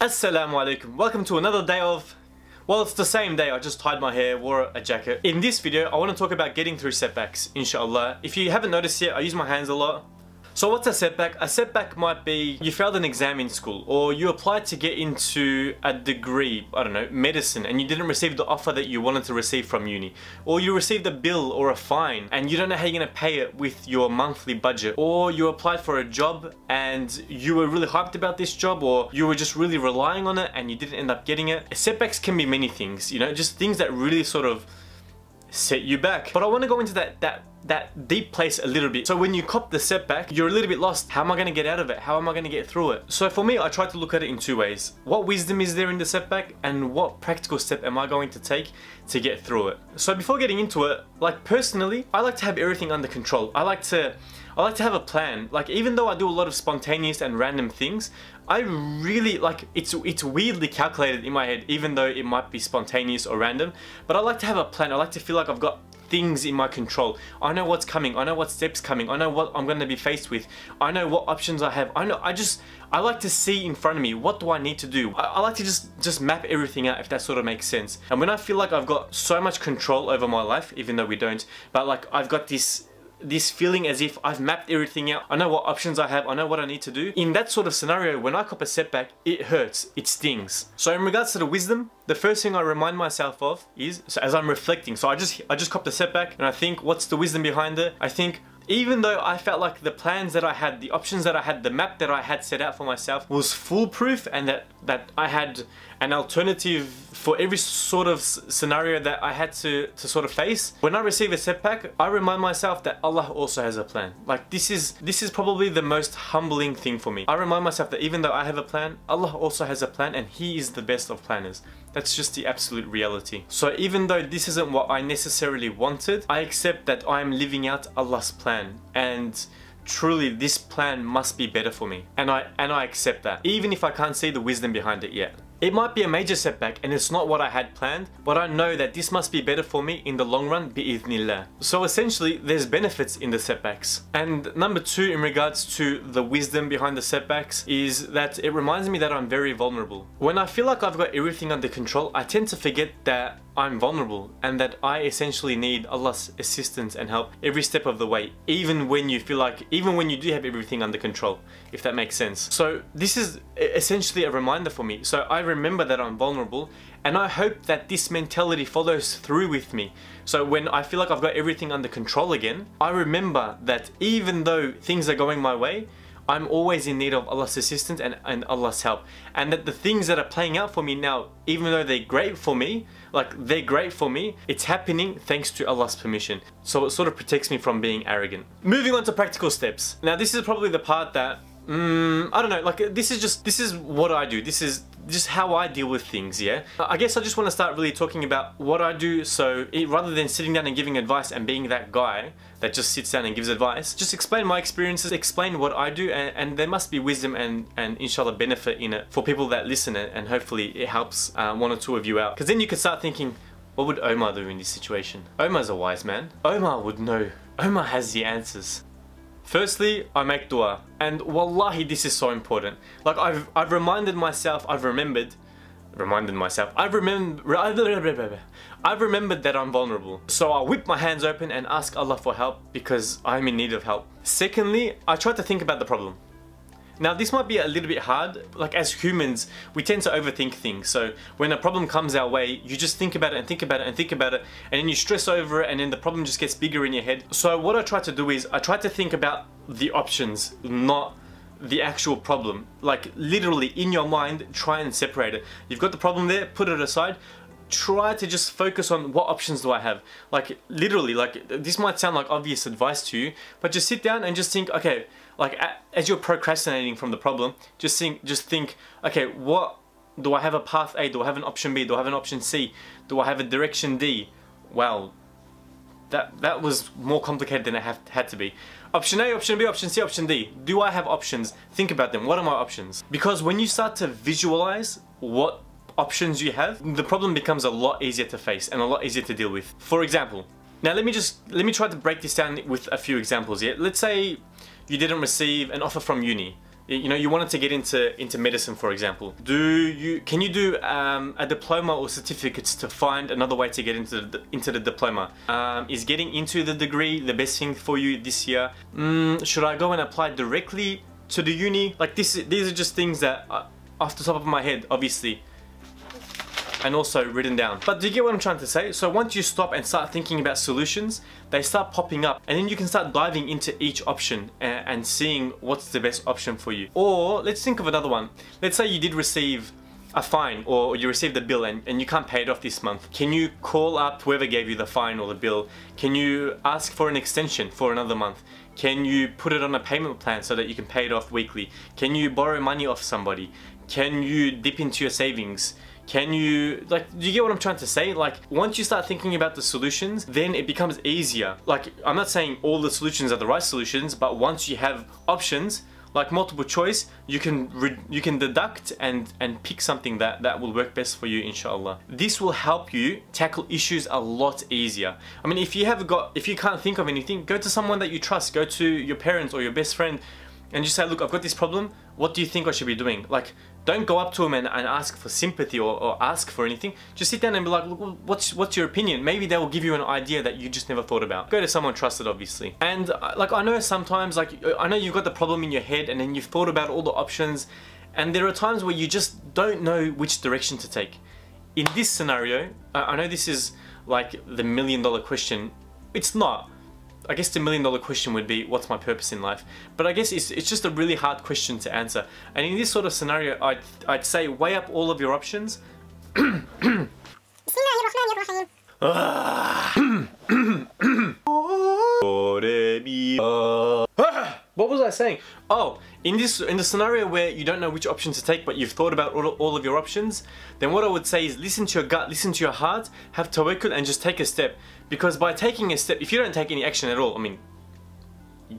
Assalamu alaikum. Welcome to another day of... Well, it's the same day. I just tied my hair, wore a jacket. In this video, I want to talk about getting through setbacks, inshallah. If you haven't noticed yet, I use my hands a lot. So what's a setback? A setback might be you failed an exam in school, or you applied to get into a degree, I don't know, medicine, and you didn't receive the offer that you wanted to receive from uni. Or you received a bill or a fine and you don't know how you're going to pay it with your monthly budget. Or you applied for a job and you were really hyped about this job, or you were just really relying on it and you didn't end up getting it. Setbacks can be many things, you know, just things that really sort of set you back. But I want to go into that deep place a little bit. So when you cop the setback, you're a little bit lost. How am I going to get out of it? How am I going to get through it? So for me, I try to look at it in two ways. What wisdom is there in the setback, and what practical step am I going to take to get through it? So before getting into it, like personally, I like to have everything under control. I like to have a plan. Like, even though I do a lot of spontaneous and random things, I really like it's weirdly calculated in my head, even though it might be spontaneous or random. But I like to have a plan. I like to feel like I've got things in my control. I know what's coming. I know what steps coming. I know what I'm going to be faced with. I know what options I have. I like to see in front of me, what do I need to do? I like to just map everything out, if that sort of makes sense. And when I feel like I've got so much control over my life, even though we don't, but like I've got this feeling as if I've mapped everything out. I know what options I have. I know what I need to do. In that sort of scenario, when I cop a setback, it hurts. It stings. So in regards to the wisdom, the first thing I remind myself of is, so as I'm reflecting, so I just copped a setback and I think, what's the wisdom behind it? I think, even though I felt like the plans that I had, the options that I had, the map that I had set out for myself was foolproof, and that I had an alternative for every sort of scenario that I had to sort of face. When I receive a setback, I remind myself that Allah also has a plan. Like, this is probably the most humbling thing for me. I remind myself that even though I have a plan, Allah also has a plan, and He is the best of planners. That's just the absolute reality. So even though this isn't what I necessarily wanted, I accept that I am living out Allah's plan, and truly this plan must be better for me, and I accept that, even if I can't see the wisdom behind it yet. It might be a major setback and it's not what I had planned, but I know that this must be better for me in the long run, bi'idhnillah. So essentially, there's benefits in the setbacks. And number two, in regards to the wisdom behind the setbacks, is that it reminds me that I'm very vulnerable. When I feel like I've got everything under control, I tend to forget that I'm vulnerable and that I essentially need Allah's assistance and help every step of the way, even when you do have everything under control, if that makes sense. So this is essentially a reminder for me. So I remember that I'm vulnerable, and I hope that this mentality follows through with me. So when I feel like I've got everything under control again, I remember that even though things are going my way, I'm always in need of Allah's assistance and Allah's help. And that the things that are playing out for me now, even though they're great for me, it's happening thanks to Allah's permission. So it sort of protects me from being arrogant. Moving on to practical steps. Now this is probably the part that, I don't know, like this is what I do. This is just how I deal with things, yeah? I guess I just want to start really talking about what I do, so rather than sitting down and giving advice and being that guy that just sits down and gives advice, just explain my experiences, explain what I do, and there must be wisdom and inshallah benefit in it for people that listen, and hopefully it helps one or two of you out. Because then you can start thinking, what would Omer do in this situation? Omer's a wise man. Omer would know. Omer has the answers. Firstly, I make dua, and wallahi this is so important. Like I've remembered that I'm vulnerable. So I whip my hands open and ask Allah for help because I'm in need of help. Secondly, I try to think about the problem. Now this might be a little bit hard, like as humans, we tend to overthink things. So when a problem comes our way, you just think about it and think about it and think about it, and then you stress over it, and then the problem just gets bigger in your head. So what I try to do is, I try to think about the options, not the actual problem. Like literally in your mind, try and separate it. You've got the problem there, put it aside. Try to just focus on what options do I have. Like literally, like this might sound like obvious advice to you, but just sit down and just think, okay, like as you're procrastinating from the problem, just think, okay, what do I have? A path A? Do I have an option B? Do I have an option C? Do I have a direction D? Wow, that was more complicated than it had to be. Option A, option B, option C, option D. Do I have options? Think about them. What are my options? Because when you start to visualize what options you have, the problem becomes a lot easier to face and a lot easier to deal with. For example, now let me try to break this down with a few examples here. Let's say you didn't receive an offer from uni. You know, you wanted to get into medicine, for example. Can you do a diploma or certificates to find another way to get into the diploma? Is getting into the degree the best thing for you this year? Should I go and apply directly to the uni? Like these are just things that off the top of my head, obviously, and also written down. But do you get what I'm trying to say? So once you stop and start thinking about solutions, they start popping up, and then you can start diving into each option and seeing what's the best option for you. Or let's think of another one. Let's say you did receive a fine, or you received a bill and you can't pay it off this month. Can you call up whoever gave you the fine or the bill? Can you ask for an extension for another month? Can you put it on a payment plan so that you can pay it off weekly? Can you borrow money off somebody? Can you dip into your savings? Can you, like, do you get what I'm trying to say? Like, once you start thinking about the solutions, then it becomes easier. Like, I'm not saying all the solutions are the right solutions, but once you have options, like multiple choice, you can deduct and pick something that will work best for you, inshallah. This will help you tackle issues a lot easier. I mean, if you can't think of anything, go to someone that you trust. Go to your parents or your best friend and just say, look, I've got this problem. What do you think I should be doing? Like, don't go up to them and ask for sympathy or ask for anything. Just sit down and be like, look, what's your opinion? Maybe they will give you an idea that you just never thought about. Go to someone trusted, obviously. And like, I know sometimes, like, I know you've got the problem in your head and then you've thought about all the options, and there are times where you just don't know which direction to take. In this scenario, I know this is like the $1 million question. It's not. I guess the $1 million question would be, what's my purpose in life? But I guess it's just a really hard question to answer. And in this sort of scenario, I'd say weigh up all of your options. What was I saying? Oh, in the scenario where you don't know which option to take, but you've thought about all of your options, then what I would say is listen to your gut, listen to your heart, have tawakkul, and just take a step. Because by taking a step, if you don't take any action at all, I mean,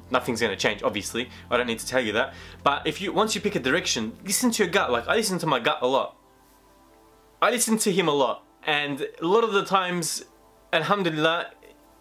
nothing's gonna change, obviously. I don't need to tell you that. But once you pick a direction, listen to your gut. Like, I listen to my gut a lot. I listen to him a lot. And a lot of the times, alhamdulillah,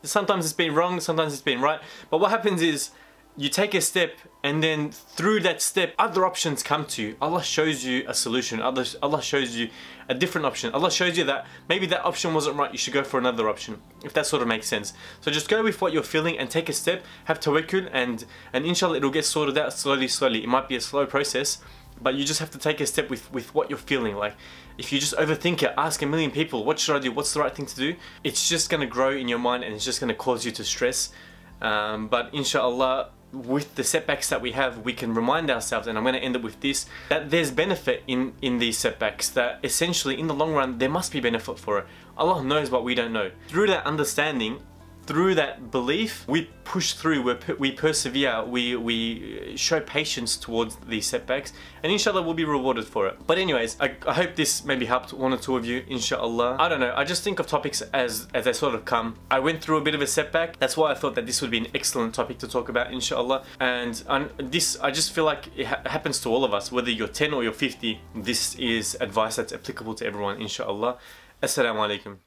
sometimes it's been wrong, sometimes it's been right. But what happens is, you take a step, and then through that step, other options come to you. Allah shows you a solution. Allah shows you a different option. Allah shows you that maybe that option wasn't right, you should go for another option, if that sort of makes sense. So just go with what you're feeling and take a step, have tawakkul, and inshallah it'll get sorted out slowly. It might be a slow process, but you just have to take a step with what you're feeling. Like, if you just overthink it, ask a million people, what should I do? What's the right thing to do? It's just gonna grow in your mind and it's just gonna cause you to stress. But inshallah, with the setbacks that we have, we can remind ourselves, and I'm going to end up with this, that there's benefit in these setbacks, that essentially in the long run there must be benefit for it. Allah knows what we don't know. Through that understanding, through that belief, we push through, we persevere, we show patience towards these setbacks, and inshallah we'll be rewarded for it. But anyways, I hope this maybe helped one or two of you, inshallah. I don't know, I just think of topics as they sort of come. I went through a bit of a setback, that's why I thought that this would be an excellent topic to talk about, inshallah. And this, I just feel like it happens to all of us, whether you're 10 or you're 50, this is advice that's applicable to everyone, inshallah. Assalamu alaikum.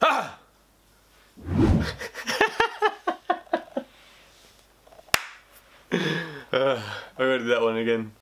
Ah! I gotta do that one again.